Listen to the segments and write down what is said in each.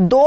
2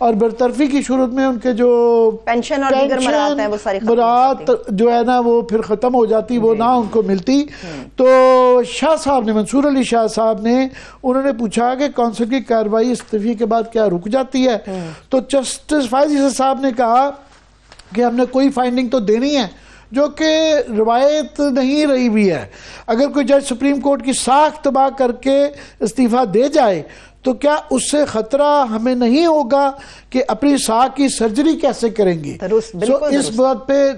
اور برطرفی کی صورت میں ان کے جو پینشن اور دیگر مراد ہیں وہ ساری برات جو ہے نا وہ پھر ختم ہو جاتی، وہ نہ ان کو ملتی. تو شاہ صاحب نے، منصور علی شاہ صاحب نے، انہوں نے پوچھا کہ کونسل کی کارروائی استعفے کے بعد کیا رک جاتی ہے؟ تو جسٹس فائز عیسی صاحب نے کہا کہ ہم نے کوئی فائنڈنگ تو دینی ہے جو کہ روایت نہیں رہی ہوئی ہے. اگر کوئی جج سپریم کورٹ کی ساکھ تباہ کر کے استعفیٰ دے جائے تو کیا اس سے خطرہ ہمیں نہیں ہوگا کہ اپنی ساکھ کی سرجری کیسے کریں گے؟ اس بات پہ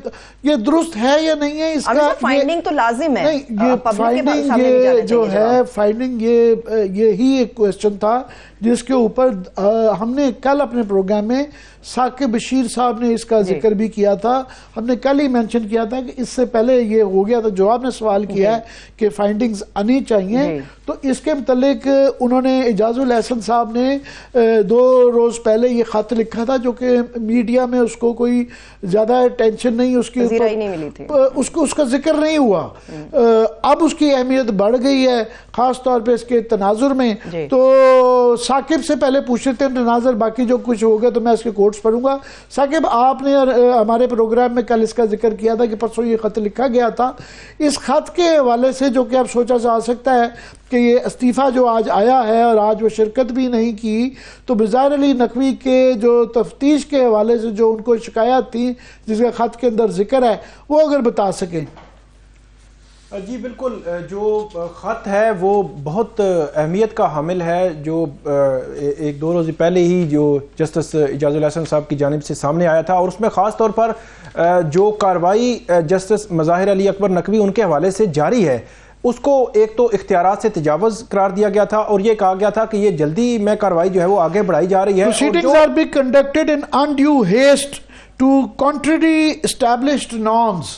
یہ درست ہے یا نہیں ہے؟ اس کا فائنڈنگ تو لازم ہے. یہ فائنڈنگ یہ جو ہے فائنڈنگ یہی ایک کویسچن تھا جس کے اوپر ہم نے کل اپنے پروگرام میں ثاقب بشیر صاحب نے اس کا ذکر بھی کیا تھا. ہم نے کل ہی مینشن کیا تھا کہ اس سے پہلے یہ ہو گیا تھا، جو آپ نے سوال کیا ہے کہ فائنڈنگز آنی چاہیے، تو اس کے متعلق انہوں نے اعجاز الاحسن صاحب نے 2 روز پہلے یہ خط لکھا تھا جو کہ میڈیا میں اس کو کوئی زیادہ ٹینشن نہیں، اس کی اس کا ذکر نہیں ہوا. اب اس کی اہمیت بڑھ گئی ہے خاص طور پہ اس کے تناظر میں. تو ثاقب سے پہلے پوچھ لیتے ہیں تناظر، باقی جو کچھ ہوگا تو میں اس کے کوٹس پڑھوں گا. ثاقب، آپ نے ہمارے پروگرام میں کل اس کا ذکر کیا تھا کہ پرسوں یہ خط لکھا گیا تھا. اس خط کے حوالے سے جو کہ اب سوچا جا سکتا ہے کہ یہ استعفیٰ جو آج آیا ہے اور آج وہ شرکت بھی نہیں کی، تو بظاہر علی نقوی کے جو تفتیش کے حوالے سے جو ان کو شکایات تھی جس کا خط کے اندر ذکر ہے وہ اگر بتا سکیں. جی بالکل، جو خط ہے وہ بہت اہمیت کا حامل ہے. جو 1-2 روز پہلے ہی جو جسٹس اعجاز الاحسن صاحب کی جانب سے سامنے آیا تھا، اور اس میں خاص طور پر جو کارروائی جسٹس مظاہر علی اکبر نقوی ان کے حوالے سے جاری ہے، اس کو ایک تو اختیارات سے تجاوز قرار دیا گیا تھا، اور یہ کہا گیا تھا کہ یہ جلدی میں کارروائی جو ہے وہ آگے بڑھائی جا رہی ہے. Proceedings are being conducted in undue haste to contrary established norms.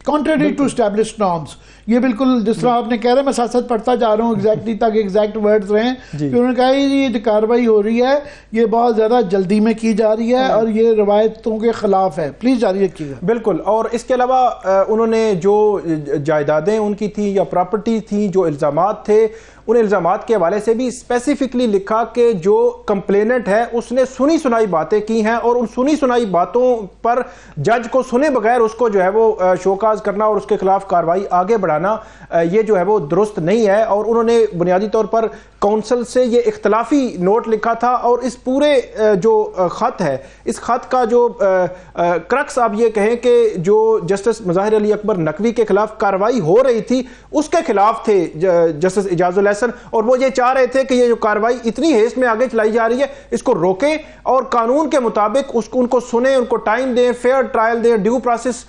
Contrary to established norms. یہ بالکل جس طرح آپ نے کہہ رہے ہیں، میں ساتھ ساتھ پڑھتا جا رہا ہوں ایگزیکٹلی تاکہ ایگزیکٹ ورڈز رہیں. انہوں نے کہا یہ جو کارروائی ہو رہی ہے یہ بہت زیادہ جلدی میں کی جا رہی ہے اور یہ روایتوں کے خلاف ہے. پلیز جاری رکھیے گا. بالکل. اور اس کے علاوہ انہوں نے جو جائیدادیں ان کی تھیں یا پراپرٹی تھیں، جو الزامات تھے، ان الزامات کے حوالے سے بھی اسپیسیفکلی لکھا کہ جو کمپلیننٹ ہے اس نے سنی سنائی باتیں کی ہیں، اور ان سنی سنائی باتوں پر جج کو سنے بغیر اس کو جو ہے وہ شوکاز کرنا اور اس کے خلاف کارروائی آگے بڑھانا یہ جو ہے وہ درست نہیں ہے. اور انہوں نے بنیادی طور پر کونسل سے یہ اختلافی نوٹ لکھا تھا، اور اس پورے جو خط ہے، اس خط کا جو کرکس آپ یہ کہیں کہ جو جسٹس مظاہر علی اکبر نقوی کے خلاف کارروائی ہو رہی تھی اس کے خلاف تھے جسٹس اعجاز الاحسن، اور وہ یہ چاہ رہے تھے کہ یہ جو کارروائی اتنی ہیسٹ میں آگے چلائی جا رہی ہے اس کو روکیں اور قانون کے مطابق ان کو سنیں، ان کو ٹائم دیں، فیئر ٹرائل دیں، ڈیو پروسیس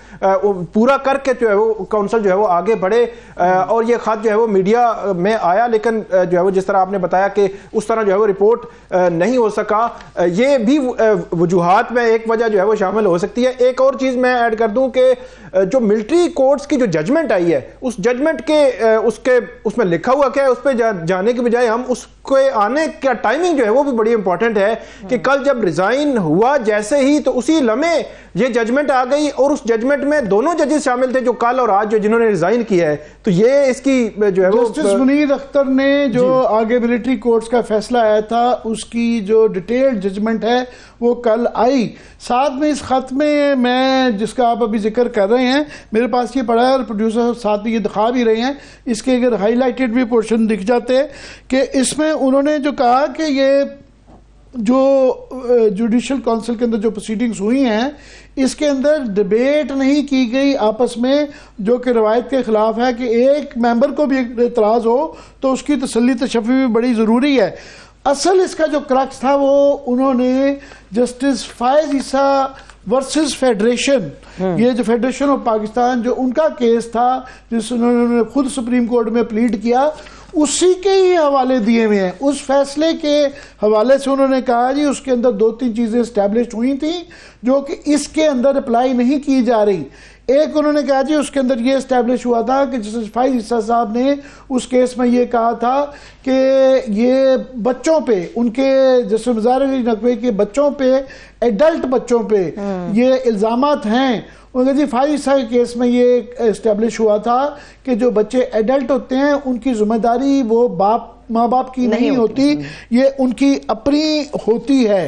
پورا کر کے جو ہے وہ کونسل جو ہے وہ آگے بڑھے. اور یہ خط جو ہے وہ میڈیا میں آیا، لیکن جو ہے وہ جس طرح آپ نے بتایا کہ اس طرح جو ہے وہ رپورٹ نہیں ہو سکا. یہ بھی وجوہات میں ایک وجہ جو ہے وہ شامل ہو سکتی ہے. ایک اور چیز میں ایڈ کر دوں کہ جو ملٹری کورٹس کی جو ججمنٹ آئی ہے، اس ججمنٹ کے اس میں لکھا ہوا کیا ہے، اس پہ جانے کے بجائے ہم اس کے آنے کا ٹائمنگ جو ہے وہ بھی بڑی امپورٹنٹ ہے کہ کل جب ریزائن ہوا جیسے ہی تو اسی لمحے یہ ججمنٹ آ گئی، اور اس ججمنٹ میں دونوں ججز شامل تھے جو کل اور آج جنہوں نے ریزائن کیا ہے. تو یہ اس کی جو ہے وہ جسٹس منیر اختر نے جو آگے ملٹری کورٹس کا فیصلہ آیا تھا اس کی جو ڈیٹیلڈ ججمنٹ ہے وہ کل آئی. ساتھ میں اس خط میں جس کا آپ ابھی ذکر کر رہے ہیں میرے پاس یہ پڑھا ہے اور پروڈیوسر ساتھ میں یہ دکھا بھی رہے ہیں، اس کے اگر ہائی لائٹڈ بھی پورشن دکھ جاتے کہ اس میں انہوں نے جو کہا کہ یہ جو جوڈیشل کونسل کے اندر جو پروسیڈنگز ہوئی ہیں اس کے اندر ڈیبیٹ نہیں کی گئی آپس میں، جو کہ روایت کے خلاف ہے کہ ایک ممبر کو بھی اعتراض ہو تو اس کی تسلی تشفی بھی بڑی ضروری ہے. اصل اس کا جو کرکس تھا وہ انہوں نے جسٹس فائز عیسیٰ ورسز فیڈریشن، یہ جو فیڈریشن آف پاکستان جو ان کا کیس تھا جس انہوں نے خود سپریم کورٹ میں پلیڈ کیا، اسی کے ہی حوالے دیے ہوئے ہیں. اس فیصلے کے حوالے سے انہوں نے کہا جی اس کے اندر 2-3 چیزیں اسٹیبلشڈ ہوئی تھیں جو کہ اس کے اندر اپلائی نہیں کی جا رہی. ایک انہوں نے کہا جی اس کے اندر یہ اسٹیبلش ہوا تھا کہ جسٹس فائز عیسیٰ صاحب نے اس کیس میں یہ کہا تھا کہ یہ بچوں پہ، ان کے جسٹس مظاہر علی نقوی کے بچوں پہ، ایڈلٹ بچوں پہ یہ الزامات ہیں. انہوں نے جی فائز عیسیٰ کے کیس میں یہ اسٹیبلش ہوا تھا کہ جو بچے ایڈلٹ ہوتے ہیں ان کی ذمہ داری وہ ماں باپ کی نہیں ہوتی، یہ ان کی اپنی ہوتی ہے.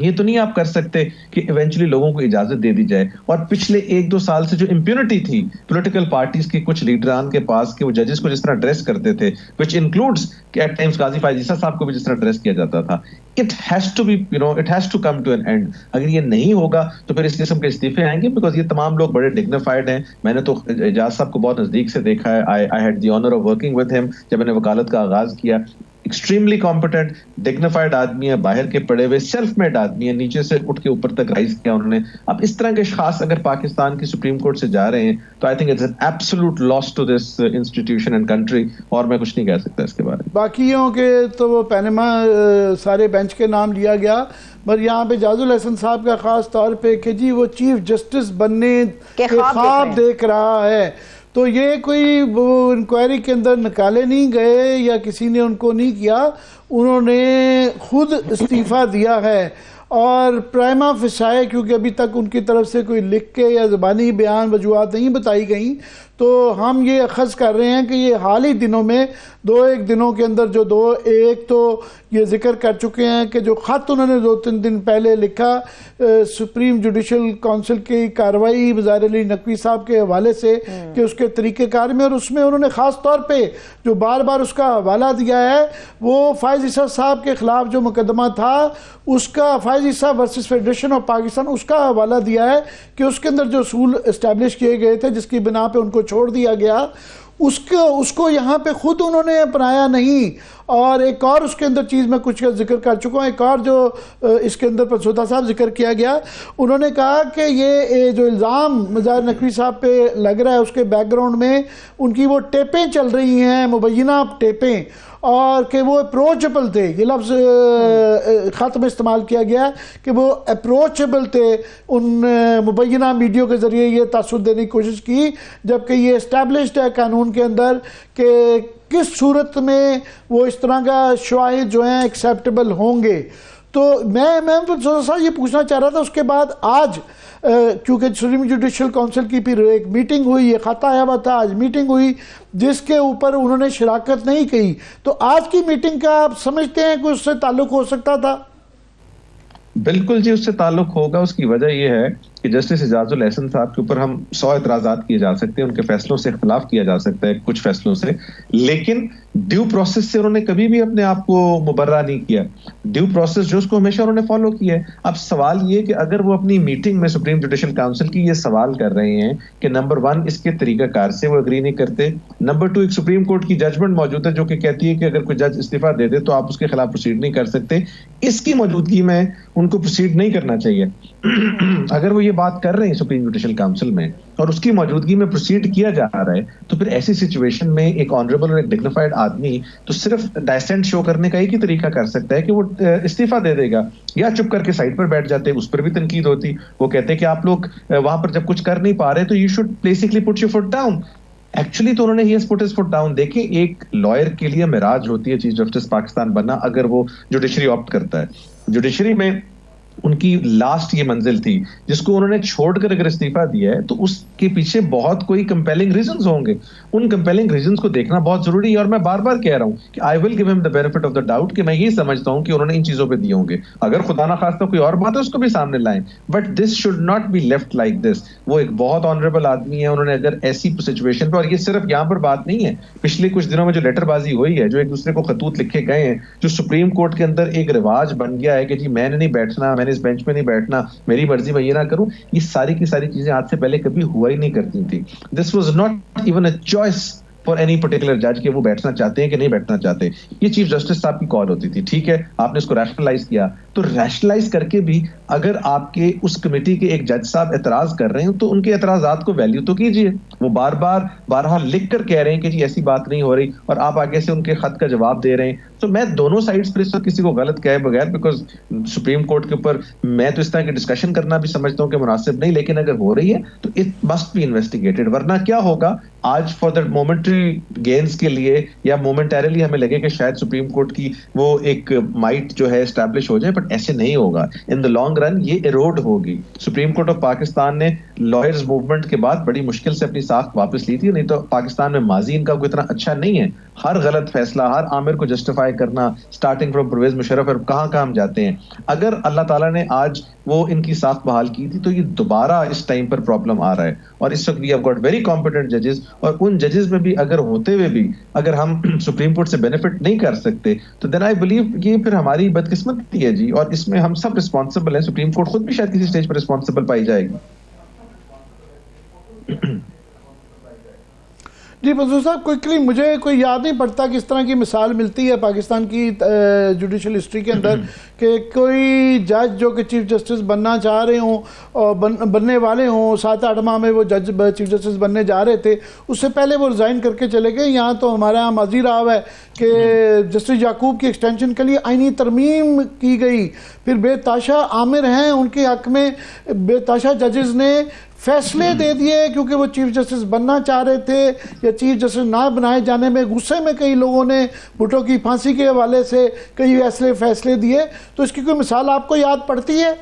یہ تو نہیں آپ کر سکتے کہ ایونچولی لوگوں کو اجازت دے دی جائے. اور پچھلے 1-2 سال سے جو امپیونٹی تھی پولیٹیکل پارٹیز کے کچھ لیڈران کے پاس کہ وہ ججز کو جس طرح ڈریس کرتے تھے, which includes کہ ایٹ ٹائمز قاضی فائز عیسیٰ صاحب کو بھی جس طرح ڈریس کیا جاتا تھا, it has to be, it has to come to an end. اگر یہ نہیں ہوگا تو پھر اس قسم کے استعفے آئیں گے, بیکاز یہ تمام لوگ بڑے ڈگنیفائڈ ہیں. میں نے تو اعجاز صاحب کو بہت نزدیک سے دیکھا ہے. I had the honor of working with him جب میں نے وکالت کا آغاز کیا. ایکسٹریملی کمپیٹنٹ, ڈگنیفائڈ آدمی ہے, باہر کے پڑے ہوئے, سیلف میڈ آدمی ہے, نیچے سے اٹھ کے اوپر تک رائز کیا انہوں نے. اب اس طرح کے اشخاص اگر پاکستان کی سپریم کورٹ سے جا رہے ہیں تو I think it's an absolute loss to this institution and country, اور میں کچھ نہیں کہہ سکتا اس کے بارے میں. باقیوں کے تو وہ پینما سارے بینچ کے نام لیا گیا, مگر یہاں پہ جاز الحسن صاحب کا خاص طور پہ کہ جی وہ چیف جسٹس بننے کے خواب دیکھ رہا ہے. تو یہ کوئی وہ انکوائری کے اندر نکالے نہیں گئے یا کسی نے ان کو نہیں کیا, انہوں نے خود استعفیٰ دیا ہے. اور پرائما فسائے, کیونکہ ابھی تک ان کی طرف سے کوئی لکھ کے یا زبانی بیان وجوہات نہیں بتائی گئیں, تو ہم یہ اخذ کر رہے ہیں کہ یہ حال ہی دنوں میں 2-1 دنوں کے اندر جو ایک تو یہ ذکر کر چکے ہیں کہ جو خط انہوں نے 2-3 دن پہلے لکھا سپریم جوڈیشل کونسل کی کارروائی مظاہر علی نقوی صاحب کے حوالے سے کہ اس کے طریقہ کار میں, اور اس میں انہوں نے خاص طور پہ جو بار بار اس کا حوالہ دیا ہے وہ فائز عیسیٰ صاحب کے خلاف جو مقدمہ تھا اس کا, فائز عیسیٰ ورسز فیڈریشن آف پاکستان, اس کا حوالہ دیا ہے کہ اس کے اندر جو اصول اسٹیبلش کیے گئے تھے جس کی بنا پہ ان کو چھوڑ دیا گیا, اس کو یہاں پہ خود انہوں نے اپنایا نہیں. اور ایک اور اس کے اندر چیز میں کچھ ذکر کر چکا ہوں, ایک اور جو اس کے اندر پرسودہ صاحب ذکر کیا گیا, انہوں نے کہا کہ یہ جو الزام مظاہر نقوی صاحب پہ لگ رہا ہے اس کے بیک گراؤنڈ میں ان کی وہ ٹیپیں چل رہی ہیں, مبینہ ٹیپیں, اور کہ وہ اپروچیبل تھے. یہ لفظ خط میں استعمال کیا گیا کہ وہ اپروچیبل تھے. ان مبینہ میڈیو کے ذریعے یہ تاثر دینے کی کوشش کی, جبکہ یہ اسٹیبلشڈ ہے قانون کے اندر کہ کس صورت میں وہ اس طرح کا شواہد جو ہیں ایکسیپٹیبل ہوں گے. تو میں صاحب یہ پوچھنا چاہ رہا تھا, اس کے بعد آج کیونکہ سپریم جوڈیشل کونسل کی پھر ایک میٹنگ ہوئی, یہ خط آیا ہوا تھا, آج میٹنگ ہوئی جس کے اوپر انہوں نے شراکت نہیں کی, تو آج کی میٹنگ کا آپ سمجھتے ہیں کہ اس سے تعلق ہو سکتا تھا؟ بالکل جی, اس سے تعلق ہوگا. اس کی وجہ یہ ہے کہ جسٹس اعجاز الحسن صاحب کے اوپر ہم 100 اعتراضات کیے جا سکتے ہیں, ان کے فیصلوں سے اختلاف کیا جا سکتا ہے کچھ فیصلوں سے, لیکن ڈیو پروسیس سے انہوں نے کبھی بھی اپنے آپ کو مبرہ نہیں کیا. ڈیو پروسیس جو اس کو ہمیشہ انہوں نے فالو کیا ہے. اب سوال یہ کہ اگر وہ اپنی میٹنگ میں سپریم جوڈیشل کاؤنسل کی یہ سوال کر رہے ہیں کہ نمبر 1 اس کے طریقہ کار سے وہ اگری نہیں کرتے, نمبر 2 ایک سپریم کورٹ کی ججمنٹ موجود ہے جو کہ کہتی ہے کہ اگر کوئی جج استعفیٰ دے دے تو آپ اس کے خلاف پروسیڈ نہیں کر سکتے, اس کی موجودگی میں ان کو پروسیڈ نہیں کرنا چاہیے. اگر وہ یہ بات کر رہے ہیں سپریم جوڈیشل کاؤنسل میں اور اس کی موجودگی میں پروسیڈ کیا جا رہا ہے, تو پھر ایسی سچویشن میں ایک آنریبل اور ایک ڈگنیفائڈ آدمی تو صرف ڈائسینٹ شو کرنے کا ایک ہی طریقہ کر سکتا ہے کہ وہ استعفیٰ دے دے گا, یا چپ کر کے سائڈ پر بیٹھ جاتے. اس پر بھی تنقید ہوتی, وہ کہتے کہ آپ لوگ وہاں پر جب کچھ کر نہیں پا رہے تو you should basically put your foot down. Actually تو انہوں نے ہی پٹ ہز فٹ ڈاؤن. دیکھیں, ایک لائر کے لیے معراج ہوتی ہے چیف جسٹس پاکستان بننا اگر وہ جوڈیشری آپٹ کرتا ہے. جوڈیشری میں ان کی لاسٹ یہ منزل تھی جس کو انہوں نے چھوڑ کر اگر استعفیٰ دیا ہے تو اس کے پیچھے بہت کوئی کمپیلنگ ریزنز ہوں گے. ان کمپیلنگ ریزنز کو دیکھنا بہت ضروری ہے, اور میں بار بار کہہ رہا ہوں کہ آئی ول گیو ہم the benefit of the doubt کہ میں یہ سمجھتا ہوں کہ انہوں نے ان چیزوں پہ دیے ہوں گے. اگر خدا نہ خواستہ کوئی اور بات ہے اس کو بھی سامنے لائیں, but this should not be left like this. وہ ایک بہت آنریبل آدمی ہے, انہوں نے اگر ایسی سچویشن پہ, اور یہ صرف یہاں پر بات نہیں ہے, پچھلے کچھ دنوں میں جو لیٹر بازی ہوئی ہے, جو ایک دوسرے کو خطوط لکھے گئے ہیں, جو سپریم کورٹ کے اندر ایک رواج بن گیا ہے کہ جی میں نے نہیں بیٹھنا, میں نے اس بینچ پہ نہیں بیٹھنا, میری مرضی میں یہ نہ کروں, یہ ساری کی ساری چیزیں آج سے پہلے کبھی ہوا ہی نہیں کرتی تھی. This was not even a choice for any particular جج کہ وہ بیٹھنا چاہتے ہیں کہ نہیں بیٹھنا چاہتے. یہ چیف جسٹس صاحب کی کال ہوتی تھی. ٹھیک ہے, آپ نے اس کو ریشنلائز کیا, تو ریشنلائز کر کے بھی اگر آپ کے اس کمیٹی کے ایک جج صاحب اعتراض کر رہے ہیں تو ان کے اعتراضات کو ویلیو تو کیجیے. وہ بار بار بارہا لکھ کر کہہ رہے ہیں کہ جی ایسی بات نہیں ہو رہی, اور آپ آگے سے ان کے خط کا جواب دے رہے ہیں. تو میں دونوں سائڈز پر اس وقت کسی کو غلط کہے بغیر, بیکاز سپریم کورٹ کے اوپر میں تو اس طرح کی ڈسکشن کرنا بھی سمجھتا ہوں کہ مناسب نہیں, لیکن اگر ہو رہی ہے تو اٹ مسٹ بی انویسٹیگیٹڈ. ورنہ کیا ہوگا, آج فار دیٹ مومنٹری گینز کے لیے یا مومنٹریلی ہمیں لگے کہ شاید سپریم کورٹ کی وہ ایک مائٹ جو ہے اسٹیبلش ہو جائے, بٹ ایسے نہیں ہوگا. ان دا لانگ رن یہ ایروڈ ہوگی. سپریم کورٹ آف پاکستان نے لائرز موومنٹ کے بعد بڑی مشکل سے اپنی ساکھ واپس لی تھی, نہیں تو پاکستان میں ماضی ان کا کوئی اتنا اچھا نہیں ہے. ہر غلط فیصلہ, ہر عامر کو جسٹیفائی کرنا, اسٹارٹنگ فرام پرویز مشرف اور کہاں ہم جاتے ہیں. اگر اللہ تعالیٰ نے آج وہ ان کی ساکھ بحال کی تھی تو یہ دوبارہ اس ٹائم پر پرابلم آ رہا ہے. اور اس وقت we have got very competent ججز, اور ان ججز میں بھی اگر ہوتے ہوئے بھی اگر ہم سپریم کورٹ سے بینیفٹ نہیں کر سکتے تو دین آئی بلیو یہ پھر ہماری بدقسمتی ہے جی, اور اس میں ہم سب رسپانسبل ہیں. سپریم کورٹ خود بھی شاید کسی اسٹیج پر رسپانسبل پائی جائے گی. جی منظور صاحب, کوئکلی مجھے کوئی یاد نہیں پڑتا کہ اس طرح کی مثال ملتی ہے پاکستان کی جوڈیشل ہسٹری کے اندر کہ کوئی جج جو کہ چیف جسٹس بننا چاہ رہے ہوں اور بننے والے ہوں, 7-8 ماہ میں وہ جج چیف جسٹس بننے جا رہے تھے, اس سے پہلے وہ ریزائن کر کے چلے گئے. یہاں تو ہمارے یہاں ماضی رہا ہے کہ جسٹس یعقوب کی ایکسٹینشن کے لیے آئینی ترمیم کی گئی, پھر بے تحاشا عامر ہیں ان کے حق میں بے تحاشا ججز نے فیصلے دے دیے کیونکہ وہ چیف جسٹس بننا چاہ رہے تھے یا چیف جسٹس نہ بنائے جانے میں غصے میں کئی لوگوں نے بھٹو کی پھانسی کے حوالے سے کئی ایسے فیصلے دیے. تو اس کی کوئی مثال آپ کو یاد پڑتی ہے؟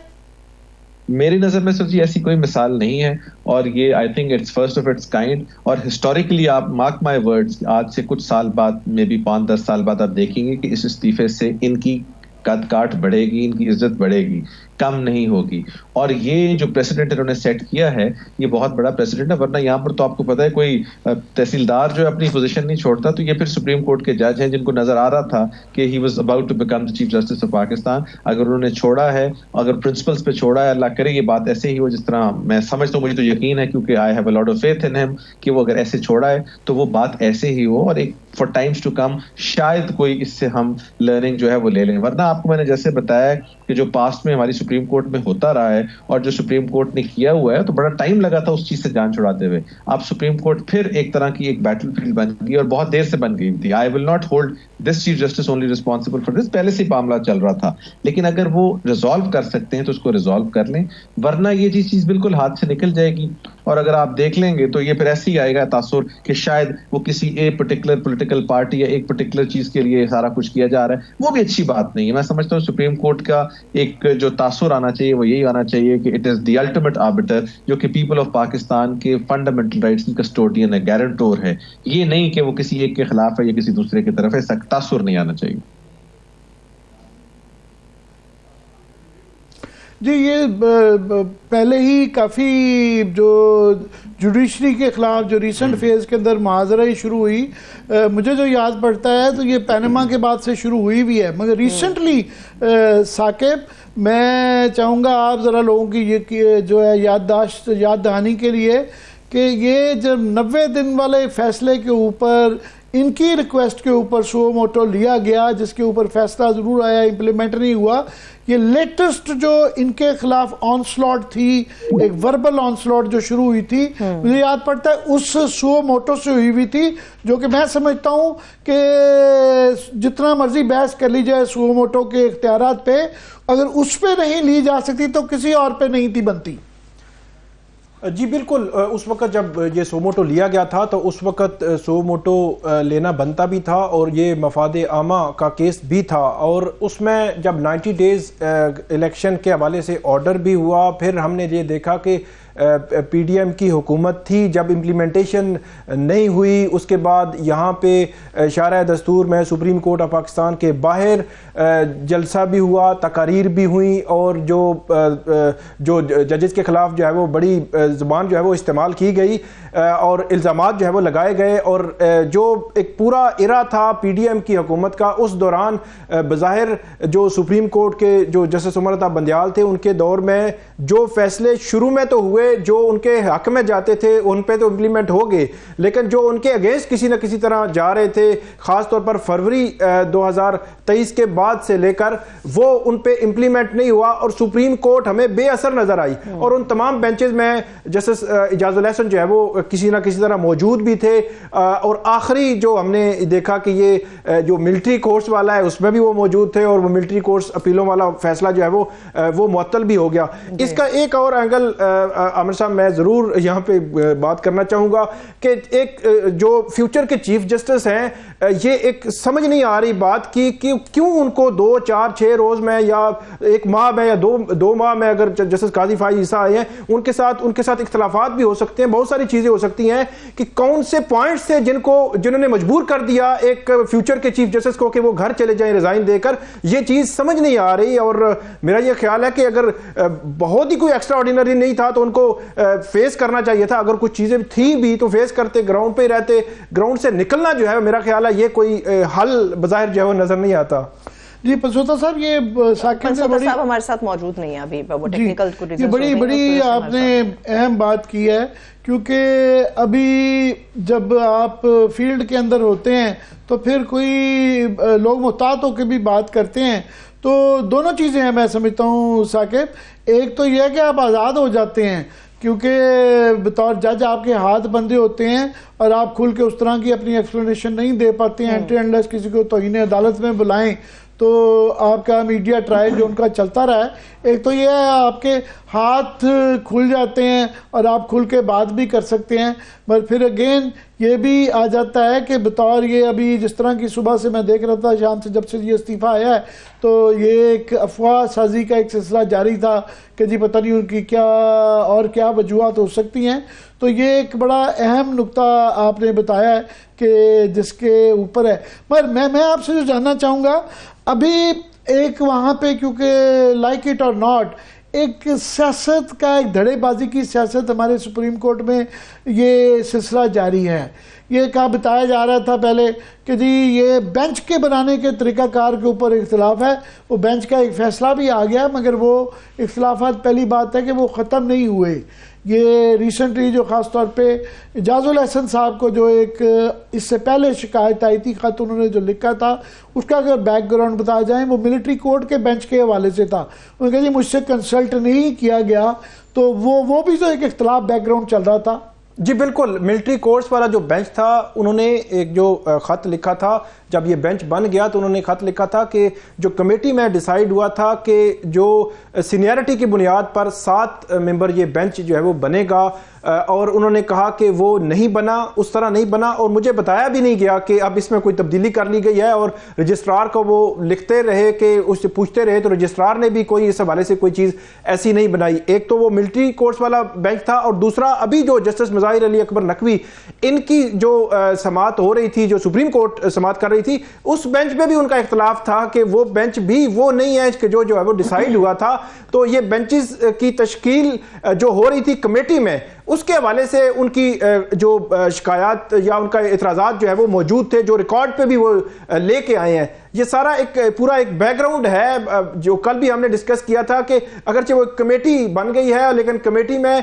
میری نظر میں سر جی ایسی کوئی مثال نہیں ہے, اور یہ I think it's first of its kind. اور ہسٹوریکلی آپ مارک مائی ورڈز, آج سے کچھ سال بعد میں بھی 5-10 سال بعد آپ دیکھیں گے کہ اس استعفے سے ان کی قد کاٹ بڑھے گی, ان کی عزت بڑھے گی, کم نہیں ہوگی. اور یہ جو پریسیڈنٹ انہوں نے سیٹ کیا ہے یہ بہت بڑا پریسیڈنٹ ہے, ورنہ یہاں پر تو آپ کو پتا ہے کوئی تحصیلدار جو اپنی پوزیشن نہیں چھوڑتا, تو یہ پھر سپریم کورٹ کے جج ہیں جن کو نظر آ رہا تھا کہ he was about to become the chief justice of Pakistan. اگر انہوں نے چھوڑا ہے, اگر پرنسپلز پہ چھوڑا ہے, اللہ کرے یہ بات ایسے ہی ہو جس طرح میں سمجھتا ہوں, مجھے تو یقین ہے کیونکہ I have a lot of faith in ہم کہ وہ اگر ایسے چھوڑا ہے تو وہ بات ایسے ہی ہو, اور ایک فار ٹائمز ٹو کم شاید کوئی اس سے ہم لرننگ جو ہے وہ لے لیں. ورنہ آپ کو میں نے جیسے بتایا کہ جو پاسٹ میں ہماری سپریم کورٹ میں ہوتا رہا ہے اور جو سپریم کورٹ نے کیا ہوا ہے, تو بڑا ٹائم لگا تھا اس چیز سے جان چھڑاتے ہوئے. اب سپریم کورٹ پھر ایک طرح کی ایک بیٹل فیلڈ بن گئی اور بہت دیر سے بن گئی تھی. I will not hold this chief justice only responsible for this, پہلے سے معاملہ چل رہا تھا, لیکن اگر وہ ریزالو کر سکتے ہیں تو اس کو ریزالو کر لیں, ورنہ یہ چیز بالکل ہاتھ سے نکل جائے گی. اور اگر آپ دیکھ لیں گے تو یہ پھر ایسے ہی آئے گا تاثر کہ شاید وہ کسی ایک پرٹیکولر پولیٹیکل پارٹی یا ایک پرٹیکولر چیز کے لیے سارا کچھ کیا جا رہا ہے. وہ بھی اچھی بات نہیں ہے. میں سمجھتا ہوں سپریم کورٹ کا ایک جو تاثر آنا چاہیے وہ یہی آنا چاہیے کہ اٹ از دی الٹیمیٹ آربٹر, جو کہ پیپل آف پاکستان کے فنڈامنٹل رائٹس کی کسٹوڈین ہے, گارنٹور ہے. یہ نہیں کہ وہ کسی ایک کے خلاف ہے یا کسی دوسرے کی طرف ہے. ایسا تاثر نہیں آنا چاہیے. جی یہ پہلے ہی کافی جو جوڈیشری کے خلاف جو ریسنٹ فیز کے اندر معاذرہ ہی شروع ہوئی, مجھے جو یاد پڑتا ہے تو یہ پینما کے بعد سے شروع ہوئی بھی ہے, مگر ریسنٹلی ثاقب میں چاہوں گا آپ ذرا لوگوں کی یہ جو ہے یاد دہانی کے لیے کہ یہ جب 90 دن والے فیصلے کے اوپر ان کی ریکویسٹ کے اوپر سو موٹو لیا گیا, جس کے اوپر فیصلہ ضرور آیا, امپلیمنٹ نہیں ہوا. یہ لیٹسٹ جو ان کے خلاف آن سلاٹ تھی, ایک وربل آن سلاٹ جو شروع ہوئی تھی, مجھے یاد پڑتا ہے اس سو موٹو سے ہوئی تھی, جو کہ میں سمجھتا ہوں کہ جتنا مرضی بحث کر لی جائے سو موٹو کے اختیارات پہ, اگر اس پہ نہیں لی جا سکتی تو کسی اور پہ نہیں تھی بنتی. جی بالکل, اس وقت جب یہ سو موٹو لیا گیا تھا تو اس وقت سو موٹو لینا بنتا بھی تھا اور یہ مفاد عامہ کا کیس بھی تھا. اور اس میں جب 90 ڈیز الیکشن کے حوالے سے آرڈر بھی ہوا, پھر ہم نے یہ دیکھا کہ پی ڈی ایم کی حکومت تھی, جب امپلیمنٹیشن نہیں ہوئی اس کے بعد یہاں پہ شارع دستور میں سپریم کورٹ آف پاکستان کے باہر جلسہ بھی ہوا, تقاریر بھی ہوئیں, اور جو ججز کے خلاف جو ہے وہ بڑی زبان جو ہے وہ استعمال کی گئی اور الزامات جو ہے وہ لگائے گئے. اور جو ایک پورا ایرا تھا پی ڈی ایم کی حکومت کا, اس دوران بظاہر جو سپریم کورٹ کے جو جسٹس عمر عطا بندیال تھے ان کے دور میں جو فیصلے شروع میں تو ہوئے جو ان کے حق میں جاتے تھے ان پہ تو امپلیمنٹ ہو گئے, لیکن جو ان کے اگینسٹ کسی نہ کسی طرح جا رہے تھے, خاص طور پر فروری 2023 کے بعد سے لے کر, وہ ان پہ امپلیمنٹ نہیں ہوا اور سپریم کورٹ ہمیں بے اثر نظر آئی. اور ان تمام بینچز میں جسٹس اعجاز الحسن جو ہے وہ کسی نہ کسی طرح موجود بھی تھے, اور آخری جو ہم نے دیکھا کہ یہ جو ملٹری کورس والا ہے اس میں بھی وہ موجود تھے, اور وہ ملٹری کورس اپیلوں والا فیصلہ جو ہے وہ معطل بھی ہو گیا. اس کا ایک اور اینگل عامر صاحب میں ضرور یہاں پہ بات کرنا چاہوں گا کہ ایک جو فیوچر کے چیف جسٹس ہیں یہ ایک سمجھ نہیں آ رہی بات کی کہ کیوں ان کو 2 4 6 روز میں یا 1 ماہ میں یا دو ماہ میں اگر جسٹس قاضی فائز عیسیٰ آئے ہیں ان کے ساتھ اختلافات بھی ہو سکتے ہیں, بہت ساری چیزیں ہو سکتی ہیں کہ کون سے پوائنٹس تھے جنہوں نے مجبور کر دیا ایک فیوچر کے چیف جسٹس کو کہ وہ گھر چلے جائیں ریزائن دے کر. یہ چیز سمجھ نہیں آ رہی, اور میرا یہ خیال ہے کہ اگر بہت ہی کوئی ایکسٹرا آرڈینری نہیں تھا تو ان کو فیس کرنا چاہیے تھا. اگر کچھ چیزیں تھیں بھی تو فیس کرتے, گراؤنڈ پہ ہی رہتے. گراؤنڈ سے نکلنا جو ہے میرا خیال ہے یہ کوئی حل بظاہر جو ہے وہ نظر نہیں آتا. جی پنسوتا صاحب, یہ ثاقب صاحب ہمارے ساتھ موجود نہیں ہے ابھی, وہ ٹیکنیکل یہ بڑی آپ نے اہم بات کی ہے, کیونکہ ابھی جب آپ فیلڈ کے اندر ہوتے ہیں تو پھر کوئی لوگ محتاط ہو کے بھی بات کرتے ہیں. تو دونوں چیزیں ہیں میں سمجھتا ہوں ثاقب. ایک تو یہ ہے کہ آپ آزاد ہو جاتے ہیں کیونکہ بطور جج آپ کے ہاتھ بندھے ہوتے ہیں اور آپ کھل کے اس طرح کی اپنی ایکسپلینیشن نہیں دے پاتے ہیں انٹرنڈس کسی کو توہین عدالت میں بلائیں تو آپ کا میڈیا ٹرائل جو ان کا چلتا رہا ہے. ایک تو یہ ہے آپ کے ہاتھ کھل جاتے ہیں اور آپ کھل کے بات بھی کر سکتے ہیں, مگر پھر اگین یہ بھی آ جاتا ہے کہ بطور یہ ابھی جس طرح کی صبح سے میں دیکھ رہا تھا, شام سے جب سے یہ استعفیٰ آیا ہے تو یہ ایک افواہ سازی کا ایک سلسلہ جاری تھا کہ جی پتہ نہیں ان کی کیا وجوہات ہو سکتی ہیں. تو یہ ایک بڑا اہم نقطہ آپ نے بتایا ہے کہ جس کے اوپر ہے. مگر میں آپ سے جو جاننا چاہوں گا, ابھی ایک وہاں پہ کیونکہ لائک اٹ اور ناٹ ایک سیاست کا, ایک دھڑے بازی کی سیاست ہمارے سپریم کورٹ میں یہ سلسلہ جاری ہے. یہ کہا بتایا جا رہا تھا پہلے کہ جی یہ بینچ کے بنانے کے طریقہ کار کے اوپر اختلاف ہے, وہ بینچ کا ایک فیصلہ بھی آ گیا مگر وہ اختلافات پہلی بات ہے کہ وہ ختم نہیں ہوئے. یہ ریسنٹلی جو خاص طور پہ اعجاز الحسن صاحب کو جو ایک اس سے پہلے شکایت آئی تھی, خط انہوں نے جو لکھا تھا اس کا اگر بیک گراؤنڈ بتایا جائیں وہ ملٹری کورٹ کے بینچ کے حوالے سے تھا. انہوں نے کہا جی مجھ سے کنسلٹ نہیں کیا گیا, تو وہ بھی جو ایک اختلاف بیک گراؤنڈ چل رہا تھا. جی بالکل, ملٹری کورٹس والا جو بینچ تھا انہوں نے ایک جو خط لکھا تھا, جب یہ بینچ بن گیا تو انہوں نے خط لکھا تھا کہ جو کمیٹی میں ڈیسائیڈ ہوا تھا کہ جو سینیئرٹی کی بنیاد پر 7 ممبر یہ بینچ جو ہے وہ بنے گا, اور انہوں نے کہا کہ وہ نہیں بنا, اس طرح نہیں بنا, اور مجھے بتایا بھی نہیں گیا کہ اب اس میں کوئی تبدیلی کر لی گئی ہے. اور رجسٹرار کو وہ لکھتے رہے کہ اس سے پوچھتے رہے تو رجسٹرار نے بھی کوئی اس حوالے سے کوئی چیز ایسی نہیں بنائی. ایک تو وہ ملٹری کورٹس والا بینچ تھا, اور دوسرا ابھی جو جسٹس مظاہر علی اکبر نقوی ان کی جو سماعت ہو رہی تھی, جو سپریم کورٹ سماعت کر رہی تھی, اس بینچ پہ بھی ان کا اختلاف تھا کہ وہ بینچ بھی وہ نہیں ہے کہ جو ہے وہ ڈیسائیڈ ہوا تھا. تو یہ بینچز کی تشکیل جو ہو رہی تھی کمیٹی میں, اس کے حوالے سے ان کی جو شکایات یا ان کا اعتراضات جو ہے وہ موجود تھے, جو ریکارڈ پہ بھی وہ لے کے آئے ہیں. یہ سارا ایک پورا ایک بیک گراؤنڈ ہے جو کل بھی ہم نے ڈسکس کیا تھا کہ اگرچہ وہ کمیٹی بن گئی ہے لیکن کمیٹی میں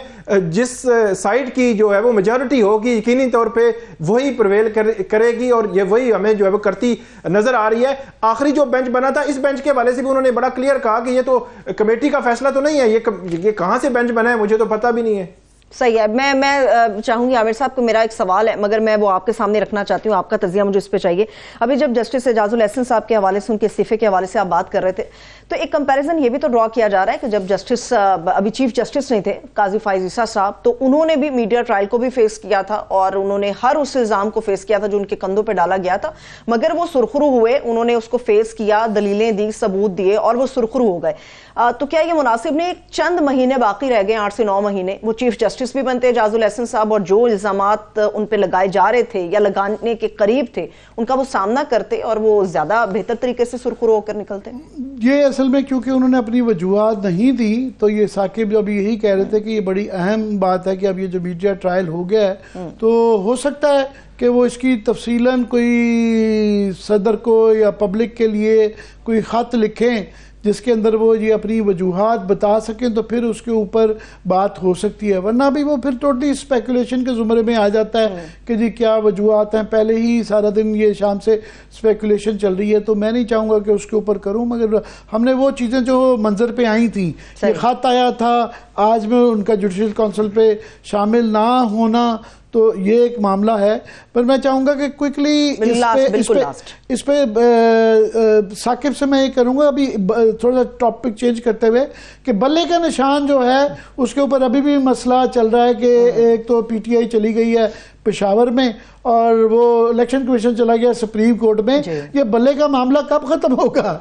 جس سائڈ کی جو ہے وہ میجورٹی ہوگی یقینی طور پہ وہی پرویل کرے گی, اور یہ وہی ہمیں جو ہے وہ کرتی نظر آ رہی ہے. آخری جو بینچ بنا تھا اس بینچ کے حوالے سے بھی انہوں نے بڑا کلیئر کہا کہ یہ تو کمیٹی کا فیصلہ تو نہیں ہے, یہ کہاں سے بینچ بنا ہے مجھے تو پتہ بھی نہیں ہے. صحیح ہے. میں چاہوں گی عامر صاحب کو میرا ایک سوال ہے مگر میں وہ آپ کے سامنے رکھنا چاہتی ہوں, آپ کا تجزیہ مجھے اس پہ چاہیے. ابھی جب جسٹس اعجاز الحسن صاحب کے حوالے سے, ان کے استعفے کے حوالے سے آپ بات کر رہے تھے, تو ایک کمپیریزن یہ بھی تو ڈرا کیا جا رہا ہے کہ جب جسٹس ابھی چیف جسٹس نہیں تھے قاضی فائز عیسیٰ صاحب, تو انہوں نے بھی میڈیا ٹرائل کو بھی فیس کیا تھا اور انہوں نے ہر اس الزام کو فیس کیا تھا جو ان کے کندھوں پہ ڈالا گیا تھا, مگر وہ سرخرو ہوئے, انہوں نے اس کو فیس کیا, دلیلیں دی, ثبوت دیے اور وہ سرخرو ہو گئے. تو کیا یہ مناسب نہیں, چند مہینے باقی رہ گئے, 8 سے 9 مہینے, وہ چیف جسٹس بھی بنتے اعجاز الحسن صاحب, اور جو الزامات ان پہ لگائے جا رہے تھے یا لگانے کے قریب تھے ان کا وہ سامنا کرتے اور وہ زیادہ بہتر طریقے سے سرخرو ہو کر نکلتے. یہ اصل میں کیونکہ انہوں نے اپنی وجوہات نہیں دی, تو یہ ثاقب جو ابھی یہی کہہ رہے تھے کہ یہ بڑی اہم بات ہے کہ اب یہ جو میڈیا ٹرائل ہو گیا ہے تو ہو سکتا ہے کہ وہ اس کی تفصیلاً کوئی صدر کو یا پبلک کے لیے کوئی خط لکھیں جس کے اندر وہ یہ اپنی وجوہات بتا سکیں, تو پھر اس کے اوپر بات ہو سکتی ہے. ورنہ بھی وہ پھر ٹوٹلی اسپیکولیشن کے زمرے میں آ جاتا ہے کہ جی کیا وجوہات ہیں, پہلے ہی سارا دن یہ شام سے اسپیکولیشن چل رہی ہے. تو میں نہیں چاہوں گا کہ اس کے اوپر کروں, مگر ہم نے وہ چیزیں جو منظر پہ آئی تھیں, یہ خط آیا تھا آج میں ان کا جوڈیشل کونسل پہ شامل نہ ہونا, تو یہ ایک معاملہ ہے. پر میں چاہوں گا کہ کوئکلی اس پہ ثاقب سے میں یہ کروں گا ابھی تھوڑا سا ٹاپک چینج کرتے ہوئے کہ بلے کا نشان جو ہے اس کے اوپر ابھی بھی مسئلہ چل رہا ہے کہ ایک تو پی ٹی آئی چلی گئی ہے پشاور میں اور وہ الیکشن کمیشن چلا گیا سپریم کورٹ میں. یہ بلے کا معاملہ کب ختم ہوگا؟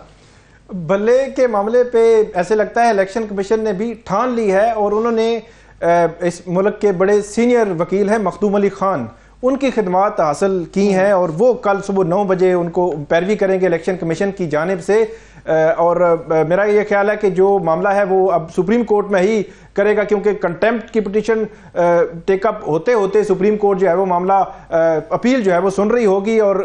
بلے کے معاملے پہ ایسے لگتا ہے الیکشن کمیشن نے بھی ٹھان لی ہے اور انہوں نے اس ملک کے بڑے سینئر وکیل ہیں مخدوم علی خان، ان کی خدمات حاصل کی ہیں اور وہ کل صبح 9 بجے ان کو پیروی کریں گے الیکشن کمیشن کی جانب سے. اور میرا یہ خیال ہے کہ جو معاملہ ہے وہ اب سپریم کورٹ میں ہی کرے گا، کیونکہ کنٹیمپٹ کی پٹیشن ٹیک اپ ہوتے ہوتے سپریم کورٹ جو ہے وہ معاملہ اپیل جو ہے وہ سن رہی ہوگی اور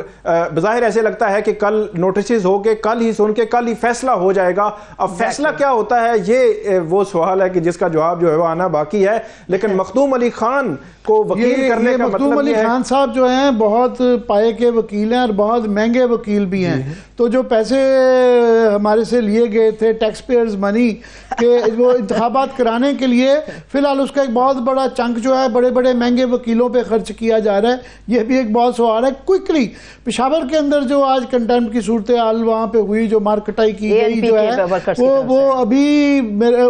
بظاہر ایسے لگتا ہے کہ کل نوٹسز ہو کے کل ہی سن کے کل ہی فیصلہ ہو جائے گا. اب فیصلہ کیا ہوتا ہے یہ وہ سوال ہے کہ جس کا جواب جو ہے وہ آنا باقی ہے. لیکن مخدوم علی خان کو وکیل کرنے کا مخدوم مطلب علی خان صاحب جو ہیں بہت پائے کے وکیل ہیں اور بہت مہنگے وکیل بھی ہیں. تو جو پیسے ہمارے سے لیے گئے تھے ٹیکس پیئرز منی کہ وہ انتخابات کرانے کے لیے فی الحال اس کا ایک بہت بڑا چنک جو ہے بڑے بڑے مہنگے وکیلوں پہ خرچ کیا جا رہا ہے. یہ بھی ایک بہت سوال ہے. کوئکلی پشاور کے اندر جو آج کنٹیمپٹ کی صورتحال وہاں پہ ہوئی جو مار کٹائی کی گئی جو ہے وہ ابھی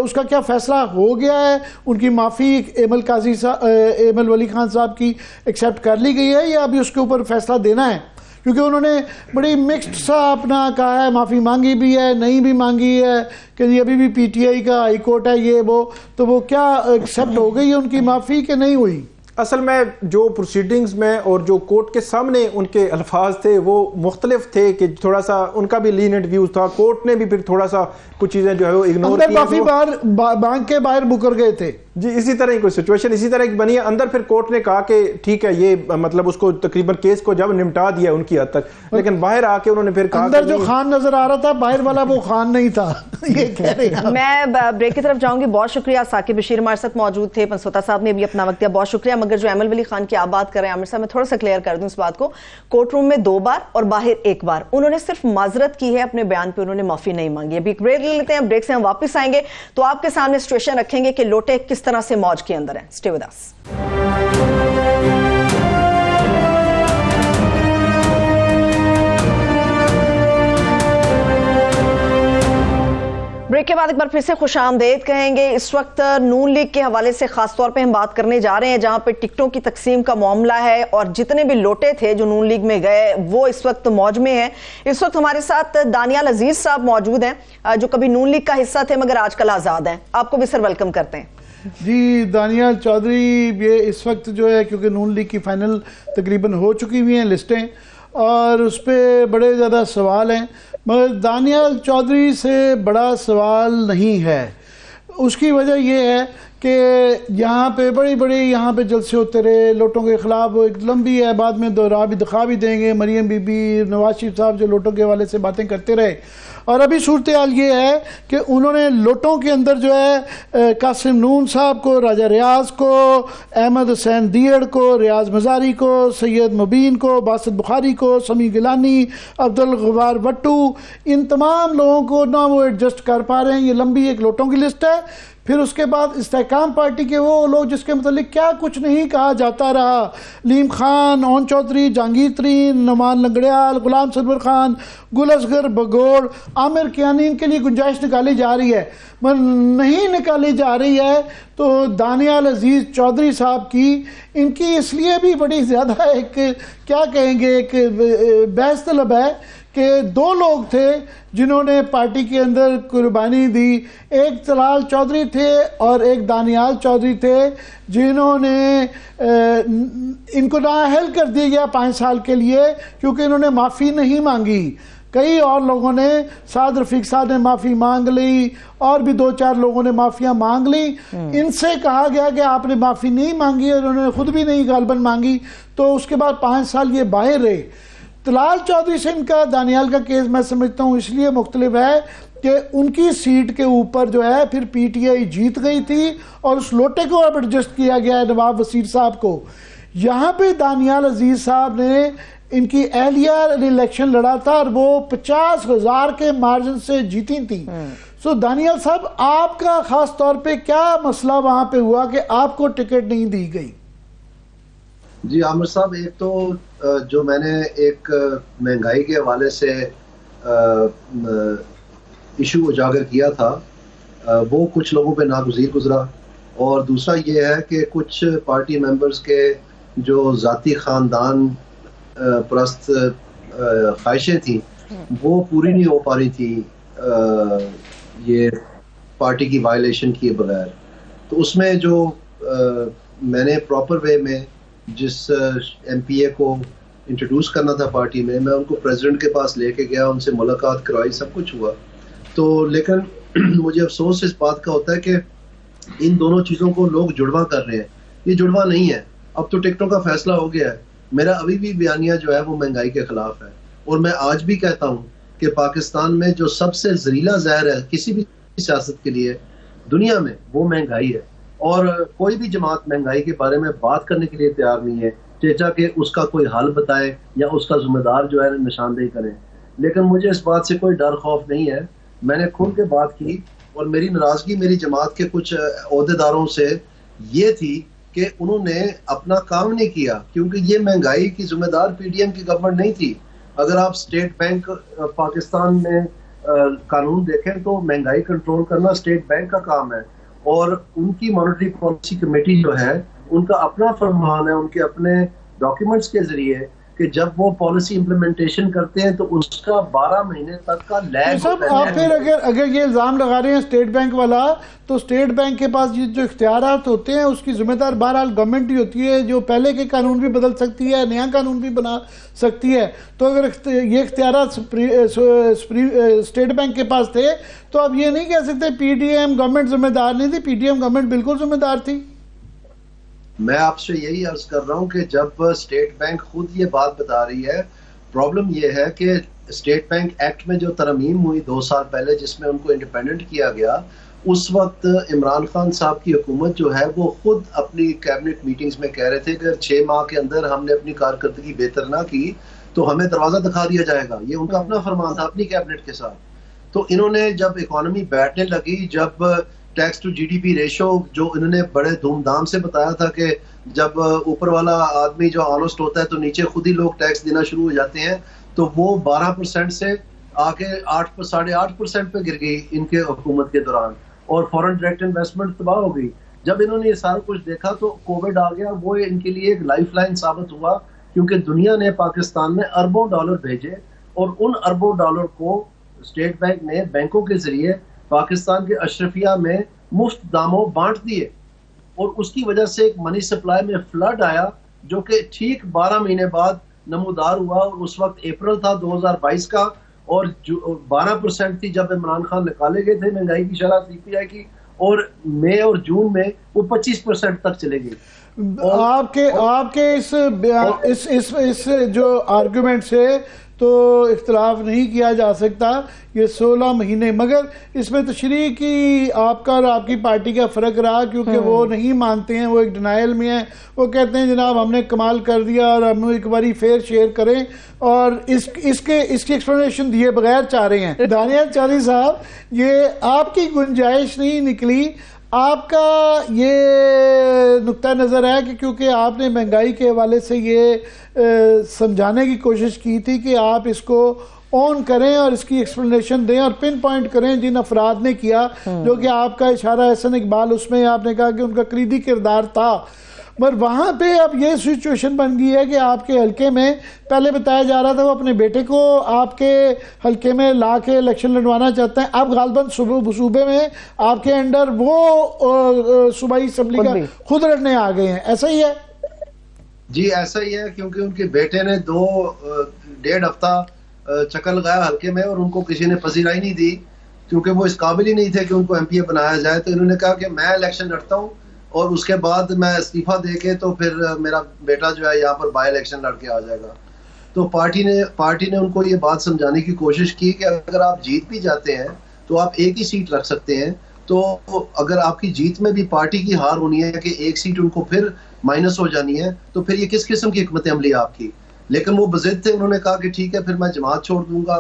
اس کا کیا فیصلہ ہو گیا ہے؟ ان کی معافی ایمل ولی خان صاحب کی ایکسیپٹ کر لی گئی ہے یا ابھی اس کے اوپر فیصلہ دینا ہے؟ کیونکہ انہوں نے بڑی مکسڈ سا اپنا کہا ہے، معافی مانگی بھی ہے نہیں بھی مانگی ہے کہ یہ ابھی بھی پی ٹی آئی کا ہائی کورٹ ہے یہ وہ. تو وہ کیا ایکسیپٹ ہو گئی ہے ان کی معافی کہ نہیں ہوئی؟ اصل میں جو پروسیڈنگز میں اور جو کورٹ کے سامنے ان کے الفاظ تھے وہ مختلف تھے کہ تھوڑا سا ان کا بھی لینٹ ویوز تھا. کورٹ نے بھی پھر تھوڑا سا کچھ چیزیں جو ہے وہ اگنور کی. کافی بار بانک کے باہر مکر گئے تھے. جی اسی طرح کی کوئی سچویشن اسی طرح کی بنی ہے. اندر پھر کورٹ نے کہا کہ ٹھیک ہے یہ مطلب اس کو تقریباً کیس کو جب نمٹا دیا ان کی حد تک، لیکن باہر آ کے انہوں نے پھر کہا اندر جو خان نظر آ رہا تھا باہر والا وہ خان نہیں تھا. یہ کہہ رہے ہیں. میں بریک کی طرف جاؤں گی. بہت شکریہ. ثاقب بشیر ہمارے ساتھ موجود تھے. پنسوتا صاحب نے بھی اپنا وقت دیا. بہت شکریہ. مگر جو ایمل ولی خان کی آپ بات کر رہے ہیں عامر صاحب، میں تھوڑا سا کلیئر کر دوں اس بات کو. کورٹ روم میں 2 بار اور باہر 1 بار انہوں نے صرف معذرت کی ہے، اپنے بیان پہ انہوں نے معافی نہیں مانگی. ابھی ایک بریک لے لیتے ہیں. بریک سے ہم واپس آئیں گے تو آپ کے سامنے سچویشن رکھیں گے کہ لوٹے کس طرح سے موج کے اندر ہیں. Stay with us. بریک کے بعد ایک بار پھر سے خوش آمدید کہیں گے. اس وقت نون لیگ کے حوالے سے خاص طور پہ ہم بات کرنے جا رہے ہیں جہاں پہ ٹکٹوں کی تقسیم کا معاملہ ہے اور جتنے بھی لوٹے تھے جو نون لیگ میں گئے وہ اس وقت موج میں ہیں. اس وقت ہمارے ساتھ دانیال عزیز صاحب موجود ہیں جو کبھی نون لیگ کا حصہ تھے مگر آج کل آزاد ہیں. آپ کو بھی سر ویلکم کرتے ہیں. جی دانیال چودھری، یہ اس وقت جو ہے کیونکہ نون لیگ کی فائنل تقریباً ہو چکی ہوئی ہیں لسٹیں اور اس پہ بڑے زیادہ سوال ہیں، مگر دانیال چودھری سے بڑا سوال نہیں ہے. اس کی وجہ یہ ہے کہ یہاں پہ بڑی یہاں پہ جلسے ہوتے رہے لوٹوں کے خلاف. ایک لمبی ہے، بعد میں دکھا بھی دیں گے. مریم بی بی، نواز شریف صاحب جو لوٹوں کے حوالے سے باتیں کرتے رہے. اور ابھی صورتحال یہ ہے کہ انہوں نے لوٹوں کے اندر جو ہے قاسم نون صاحب کو، راجہ ریاض کو، احمد حسین دیڑ کو، ریاض مزاری کو، سید مبین کو، باسط بخاری کو، سمیع گیلانی، عبدالغفار بٹو، ان تمام لوگوں کو نہ وہ ایڈجسٹ کر پا رہے ہیں. یہ لمبی ایک لوٹوں کی لسٹ ہے. پھر اس کے بعد استحکام پارٹی کے وہ لوگ جس کے متعلق کیا کچھ نہیں کہا جاتا رہا، لیم خان، اون چودھری، جہانگیر ترین، نعمان لنگڑیال، غلام سرور خان، گل اصغر بگوڑ، عامر کیانی، ان کے لیے گنجائش نکالی جا رہی ہے. نہیں نکالی جا رہی ہے تو دانیال عزیز چودھری صاحب کی ان کی اس لیے بھی بڑی زیادہ ایک کیا کہیں گے ایک بحث طلب ہے کہ 2 لوگ تھے جنہوں نے پارٹی کے اندر قربانی دی. ایک طلال چودھری تھے اور ایک دانیال چودھری تھے جنہوں نے ان کو نااہل کر دیا گیا 5 سال کے لیے کیونکہ انہوں نے معافی نہیں مانگی. کئی اور لوگوں نے، سعد رفیق صاحب نے معافی مانگ لی اور بھی 2-4 لوگوں نے معافیاں مانگ لی. ان سے کہا گیا کہ آپ نے معافی نہیں مانگی اور انہوں نے خود بھی نہیں غالباً مانگی، تو اس کے بعد 5 سال یہ باہر رہے. طلال چودھری سے ان کا دانیال کا کیس میں سمجھتا ہوں اس لیے مختلف ہے کہ ان کی سیٹ کے اوپر جو ہے پھر پی ٹی آئی جیت گئی تھی اور اس لوٹے کو اب ایڈجسٹ کیا گیا ہے نواب وزیر صاحب کو. یہاں پہ دانیال عزیز صاحب نے ان کی اہلیہ الیکشن لڑا تھا اور وہ 50,000 کے مارجن سے جیتی تھی. سو دانیال صاحب آپ کا خاص طور پہ کیا مسئلہ وہاں پہ ہوا کہ آپ کو ٹکٹ نہیں دی گئی؟ جی عامر صاحب، ایک تو جو میں نے ایک مہنگائی کے حوالے سے ایشو اجاگر کیا تھا وہ کچھ لوگوں پہ ناگزیر گزرا، اور دوسرا یہ ہے کہ کچھ پارٹی ممبرز کے جو ذاتی خاندان پرست خواہشیں تھیں وہ پوری نہیں ہو پا رہی تھی یہ پارٹی کی وائلیشن کیے بغیر. تو اس میں جو میں نے پراپر وے میں جس ایم پی اے کو انٹروڈیوس کرنا تھا پارٹی میں ان کو پریزیڈنٹ کے پاس لے کے گیا، ان سے ملاقات کروائی، سب کچھ ہوا. تو لیکن مجھے افسوس اس بات کا ہوتا ہے کہ ان دونوں چیزوں کو لوگ جڑواں کر رہے ہیں. یہ جڑواں نہیں ہے. اب تو ٹکٹوں کا فیصلہ ہو گیا ہے. میرا ابھی بھی بیانیہ جو ہے وہ مہنگائی کے خلاف ہے، اور میں آج بھی کہتا ہوں کہ پاکستان میں جو سب سے زہریلا زہر ہے کسی بھی سیاست کے لیے دنیا میں وہ مہنگائی ہے. اور کوئی بھی جماعت مہنگائی کے بارے میں بات کرنے کے لیے تیار نہیں ہے، چیچا کہ اس کا کوئی حل بتائے یا اس کا ذمہ دار جو ہے نشاندہی کرے. لیکن مجھے اس بات سے کوئی ڈر خوف نہیں ہے. میں نے کھل کے بات کی، اور میری ناراضگی میری جماعت کے کچھ عہدیداروں سے یہ تھی کہ انہوں نے اپنا کام نہیں کیا، کیونکہ یہ مہنگائی کی ذمہ دار پی ڈی ایم کی گورنمنٹ نہیں تھی. اگر آپ اسٹیٹ بینک پاکستان میں قانون دیکھیں تو مہنگائی کنٹرول کرنا اسٹیٹ بینک کا کام ہے، اور ان کی مانیٹری پالیسی کمیٹی جو ہے ان کا اپنا فرمان ہے، ان کے اپنے ڈاکیومنٹس کے ذریعے کہ جب وہ پالیسی امپلیمنٹیشن کرتے ہیں تو اس کا 12 مہینے تک کا لیگ صاحب آپ پھر اگر یہ الزام لگا رہے ہیں اسٹیٹ بینک والا، تو اسٹیٹ بینک کے پاس جو اختیارات ہوتے ہیں اس کی ذمہ دار بہرحال گورنمنٹ ہی ہوتی ہے، جو پہلے کے قانون بھی بدل سکتی ہے، نیا قانون بھی بنا سکتی ہے. تو اگر یہ اختیارات اسٹیٹ بینک کے پاس تھے تو اب یہ نہیں کہہ سکتے پی ڈی ایم گورنمنٹ ذمہ دار نہیں تھی. پی ڈی ایم گورنمنٹ بالکل ذمہ دار تھی. میں آپ سے یہی عرض کر رہا ہوں کہ جب اسٹیٹ بینک خود یہ بات بتا رہی ہے، پرابلم یہ ہے کہ اسٹیٹ بینک ایکٹ میں جو ترمیم ہوئی 2 سال پہلے جس میں ان کو انڈیپینڈنٹ کیا گیا، اس وقت عمران خان صاحب کی حکومت جو ہے وہ خود اپنی کیبنٹ میٹنگز میں کہہ رہے تھے کہ اگر 6 ماہ کے اندر ہم نے اپنی کارکردگی بہتر نہ کی تو ہمیں دروازہ دکھا دیا جائے گا. یہ ان کا اپنا فرمان تھا اپنی کیبنٹ کے ساتھ. تو انہوں نے جب اکانومی بیٹھنے لگی، جب tax to G D P ratio جو انہوں نے بڑے دھوم دھام سے بتایا تھا کہ جب اوپر والا آدمی جو آنسٹ ہوتا ہے تو نیچے خود ہی لوگ ٹیکس دینا شروع ہو جاتے ہیں، تو وہ 12% سے آ کے 8.5% پہ گر گئی ان کے حکومت کے دوران، اور فورن ڈائریکٹ انویسٹمنٹ تباہ ہو گئی. جب انہوں نے یہ سارا کچھ دیکھا تو کووڈ آ گیا. وہ ان کے لیے ایک لائف لائن ثابت ہوا، کیونکہ دنیا نے پاکستان میں اربوں ڈالر بھیجے، اور ان اربوں ڈالر کو اسٹیٹ بینک نے بینکوں کے ذریعے پاکستان کے اشرفیہ میں مفت داموں بانٹ دیے، اور اس کی وجہ سے ایک منی سپلائی میں فلڈ آیا جو کہ ٹھیک 12 مہینے بعد نمودار ہوا. اور اس وقت اپریل تھا 2022 کا، اور 12% تھی جب عمران خان نکالے گئے تھے مہنگائی کی شرح سی پی آئی کی، اور مئی اور جون میں وہ 25% تک چلے گئی. آپ کے اس جو آرگومنٹ سے تو اختلاف نہیں کیا جا سکتا، یہ 16 مہینے، مگر اس میں تشریح کی آپ کا اور آپ کی پارٹی کا فرق رہا، کیونکہ وہ نہیں مانتے ہیں، وہ ایک ڈینائل میں ہیں. وہ کہتے ہیں جناب ہم نے کمال کر دیا اور ہم ایک باری فیئر شیئر کریں، اور اس کی ایکسپلینیشن دیے بغیر چاہ رہے ہیں. دانیال چودھری صاحب، یہ آپ کی گنجائش نہیں نکلی. آپ کا یہ نقطہ نظر ہے کہ کیونکہ آپ نے مہنگائی کے حوالے سے یہ سمجھانے کی کوشش کی تھی کہ آپ اس کو آن کریں اور اس کی ایکسپلینیشن دیں اور پن پوائنٹ کریں جن افراد نے کیا، جو کہ آپ کا اشارہ احسن اقبال، اس میں آپ نے کہا کہ ان کا کلیدی کردار تھا. مگر وہاں پہ اب یہ سچویشن بن گئی ہے کہ آپ کے حلقے میں پہلے بتایا جا رہا تھا وہ اپنے بیٹے کو آپ کے حلقے میں لا کے الیکشن لڑوانا چاہتے ہیں. اب غالباً صوبے میں آپ کے انڈر وہ صوبائی اسمبلی کا خود لڑنے آ گئے ہیں، ایسا ہی ہے؟ جی ایسا ہی ہے، کیونکہ ان کے بیٹے نے 1.5 ہفتہ چکر لگایا حلقے میں، اور ان کو کسی نے پذیرائی نہیں دی، کیونکہ وہ اس قابل ہی نہیں تھے کہ ان کو ایم پی اے بنایا جائے. تو انہوں نے کہا کہ میں الیکشن لڑتا ہوں اور اس کے بعد میں استعفیٰ دے کے تو پھر میرا بیٹا جو ہے یہاں پر بائی الیکشن لڑ کے آ جائے گا. تو پارٹی نے ان کو یہ بات سمجھانے کی کوشش کی کہ اگر آپ جیت بھی جاتے ہیں تو آپ ایک ہی سیٹ رکھ سکتے ہیں. تو اگر آپ کی جیت میں بھی پارٹی کی ہار ہونی ہے کہ ایک سیٹ ان کو پھر مائنس ہو جانی ہے، تو پھر یہ کس قسم کی حکمت عملی ہے آپ کی؟ لیکن وہ بضد تھے. انہوں نے کہا کہ ٹھیک ہے پھر میں جماعت چھوڑ دوں گا،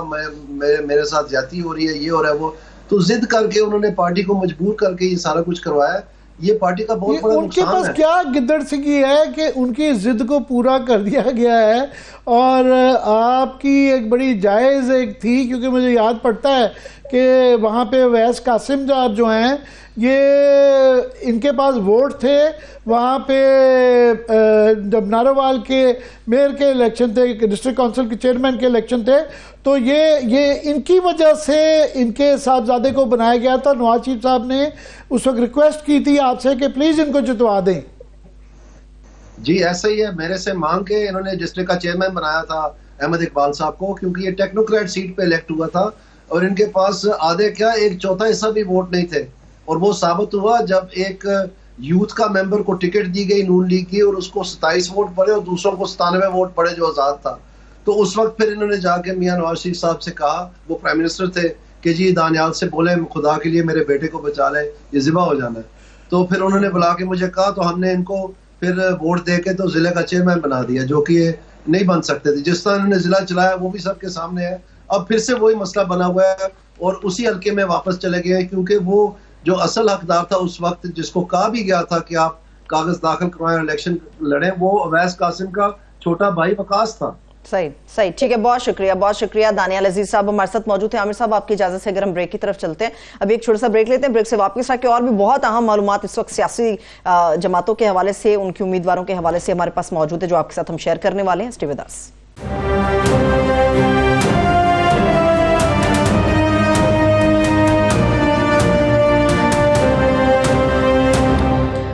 میرے ساتھ زیادتی ہو رہی ہے، یہ ہو رہا ہے وہ. تو ضد کر کے انہوں نے پارٹی کو مجبور کر کے یہ سارا کچھ کروایا. یہ پارٹی کا بہت بڑا ان کے نقصان پاس ہے. کیا گدڑ سکی ہے کہ ان کی ضد کو پورا کر دیا گیا ہے. اور آپ کی ایک بڑی جائز ایک تھی، کیونکہ مجھے یاد پڑتا ہے کہ وہاں پہ اویس قاسم صاحب جو ہیں یہ ان کے پاس ووٹ تھے وہاں پہ جب نارووال کے میئر کے الیکشن تھے، ڈسٹرکٹ کونسل کے چیئرمین کے الیکشن تھے، تو یہ ان کی وجہ سے ان کے صاحبزادے کو بنایا گیا تھا. نواز شریف صاحب نے اس وقت ریکویسٹ کی تھی آپ سے کہ پلیز ان کو جتوا دیں. جی ایسا ہی ہے، میرے سے مانگ کے انہوں نے ڈسٹرکٹ کا چیئرمین بنایا تھا احمد اقبال صاحب کو، کیونکہ یہ ٹیکنوکریٹ سیٹ پہ الیکٹ ہوا تھا اور ان کے پاس آدھے کیا 1/4 حصہ بھی ووٹ نہیں تھے. اور وہ ثابت ہوا جب ایک یوتھ کا ممبر کو ٹکٹ دی گئی نون لیگ کی اور اس کو 27 ووٹ پڑے اور دوسروں کو 97 ووٹ پڑے جو آزاد تھا. تو اس وقت پھر انہوں نے جا کے میاں نواز شریف صاحب سے کہا، وہ پرائم منسٹر تھے، کہ جی دانیال سے بولیں خدا کے لیے میرے بیٹے کو بچا لیں، یہ ذبح ہو جانا ہے. تو پھر انہوں نے بلا کے مجھے کہا، تو ہم نے ان کو پھر ووٹ دے کے تو ضلع کا چیئرمین بنا دیا، جو کہ یہ نہیں بن سکتے تھے. جس طرح انہوں نے ضلع چلایا وہ بھی سب کے سامنے ہے. اب پھر سے وہی مسئلہ بنا ہوا ہے اور اسی حلقے میں واپس چلے گئے، کیونکہ وہ جو اصل حقدار تھا اس وقت، جس کو کہا بھی گیا تھا کہ آپ کاغذ داخل کروائیں اور الیکشن لڑیں، وہ اویس قاسم کا چھوٹا بھائی وقاص تھا. صحیح ٹھیک ہے، بہت شکریہ. دانیال عزیز صاحب ہمارے ساتھ موجود ہیں. عامر صاحب آپ کی اجازت سے اگر ہم بریک کی طرف چلتے ہیں، ابھی ایک چھوٹا سا بریک لیتے ہیں. بریک سے واپس آ کے اور بھی بہت اہم معلومات اس وقت سیاسی جماعتوں کے حوالے سے، ان کی امیدواروں کے حوالے سے ہمارے پاس موجود ہے، جو آپ کے ساتھ ہم شیئر کرنے والے ہیں. Stay with us.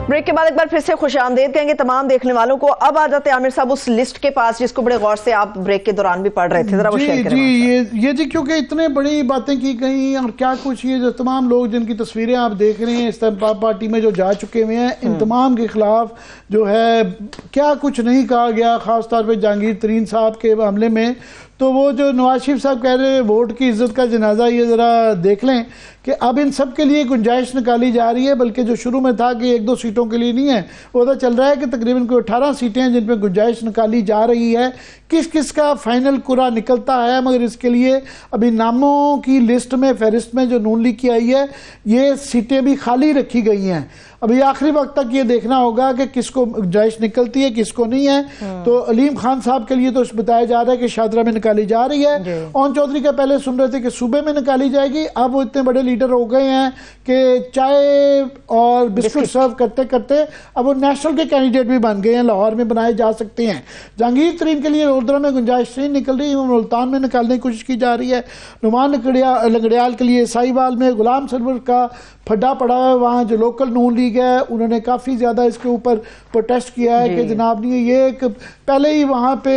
بریک کے بعد ایک بار پھر سے خوش آمدید کہیں گے تمام دیکھنے والوں کو. اب آ جاتے ہیں عامر صاحب اس لسٹ کے پاس جس کو بڑے غور سے آپ بریک کے دوران بھی پڑھ رہے تھے، ذرا وہ شیئر کریں. یہ جی کیونکہ اتنے بڑی باتیں کی گئی اور کیا کچھ، یہ جو تمام لوگ جن کی تصویریں آپ دیکھ رہے ہیں استحباب پارٹی میں جو جا چکے ہوئے ہیں، ان تمام کے خلاف جو ہے کیا کچھ نہیں کہا گیا، خاص طور پہ جہانگیر ترین صاحب کے حملے میں. تو وہ جو نواز شریف صاحب کہہ رہے ہیں ووٹ کی عزت کا جنازہ، یہ ذرا دیکھ لیں کہ اب ان سب کے لیے گنجائش نکالی جا رہی ہے، بلکہ جو شروع میں تھا کہ 1-2 سیٹوں کے لیے نہیں ہے، وہ تو چل رہا ہے کہ تقریباً کوئی 18 سیٹیں ہیں جن پہ گنجائش نکالی جا رہی ہے. کس کس کا فائنل قرعہ نکلتا ہے، مگر اس کے لیے ابھی ناموں کی لسٹ میں، فہرست میں جو نون لیگ کی آئی ہے، یہ سیٹیں بھی خالی رکھی گئی ہیں. ابھی آخری وقت تک یہ دیکھنا ہوگا کہ کس کو گنجائش نکلتی ہے کس کو نہیں ہے. تو علیم خان صاحب کے لیے تو بتایا جا رہا ہے کہ شاہدرہ میں نکالی جا رہی ہے. اون چودھری کا پہلے سن رہے تھے کہ صوبے میں نکالی جائے گی. اب وہ اتنے بڑے لیڈر ہو گئے ہیں کہ چائے اور بسکٹ سرو کرتے کرتے اب وہ نیشنل کے کینڈیڈیٹ بھی بن گئے ہیں، لاہور میں بنائے جا سکتے ہیں. جہانگیر ترین کے لیے اردرا میں گنجائش نہیں نکل رہی، ملتان میں نکالنے کی کوشش کی جا رہی ہے. نعمان لنگڑیال کے لیے سائی وال میں غلام سرور کا پھڈا پڑا ہے. وہاں جو لوکل نون لیگ ہے انہوں نے کافی زیادہ اس کے اوپر پروٹیسٹ کیا ہے کہ جناب نہیں، یہ ایک پہلے ہی وہاں پہ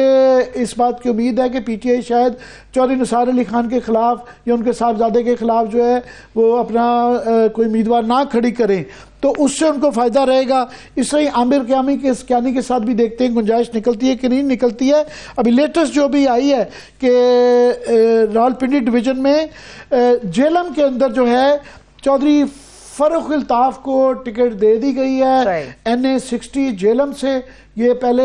اس بات کی امید ہے کہ پی ٹی آئی شاید چودھری نثار علی خان کے خلاف یا ان کے صاحبزادے کے خلاف جو ہے وہ اپنا کوئی امیدوار نہ کھڑی کریں، تو اس سے ان کو فائدہ رہے گا. اس طرح عامر کیانی کے ساتھ بھی دیکھتے ہیں گنجائش نکلتی ہے کہ نہیں نکلتی ہے. ابھی لیٹسٹ جو بھی آئی ہے کہ راولپنڈی ڈویژن میں جیلم کے اندر جو ہے چودھری فاروق الطاف کو ٹکٹ دے دی گئی ہے NA60 جیلم سے. یہ پہلے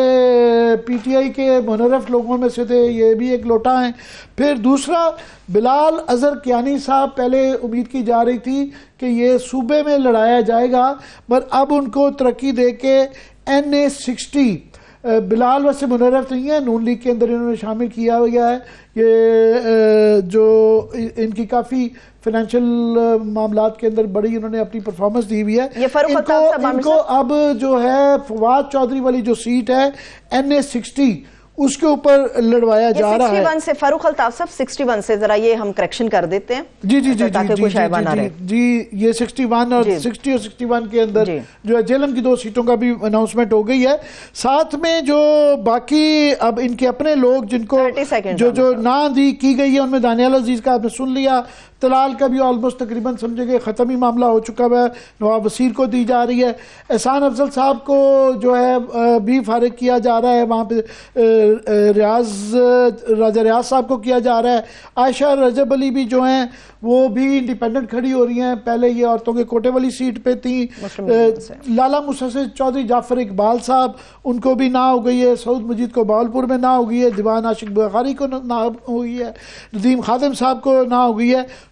پی ٹی آئی کے منرف لوگوں میں سے تھے، یہ بھی ایک لوٹا ہیں. پھر دوسرا بلال اظہر کیانی صاحب، پہلے امید کی جا رہی تھی کہ یہ صوبے میں لڑایا جائے گا، پر اب ان کو ترقی دے کے NA60. بلال ویسے منرف نہیں ہے، نون لیگ کے اندر انہوں نے شامل کیا گیا ہے. یہ جو ان کی کافی فائنینشیل معاملات کے اندر بڑی انہوں نے اپنی پرفارمنس دی ہوئی ہے. ان کو اب جو ہے فواد چودھری والی جو سیٹ ہے NA60 اس کے اوپر لڑوایا جا رہا ہے. 61 سے فاروق الطاف صاحب 61 سے ذرا یہ ہم کریکشن کر دیتے ہیں جی تاکہ کچھ ایبا نہ رہے. جی یہ 61 اور 60 اور 61 کے اندر جو ہے جیلم کی 2 سیٹوں کا بھی اناؤنسمنٹ ہو گئی ہے. ساتھ میں جو باقی اب ان کے اپنے لوگ جن کو جو نہ دی کی گئی ہے ان میں دانیال عزیز کا آپ نے سن لیا. طلال کا بھی آلموسٹ تقریباً سمجھے گئے ختم ہی معاملہ ہو چکا ہے، نواب وزیر کو دی جا رہی ہے. احسان افضل صاحب کو جو ہے بھی فارغ کیا جا رہا ہے، وہاں پہ راجہ ریاض صاحب کو کیا جا رہا ہے. عائشہ رجب علی بھی جو ہیں وہ بھی انڈیپینڈنٹ کھڑی ہو رہی ہیں. پہلے یہ عورتوں کے کوٹے والی سیٹ پہ تھیں. لالا مستصر چودھری جعفر اقبال صاحب ان کو بھی نہ ہو گئی ہے. سعود مجید کو بہاولپور میں نہ ہو گئی ہے. دیوان عاشق بخاری کو نہ ہوئی ہے. ندیم خادم صاحب کو نہ ہو گئی ہے.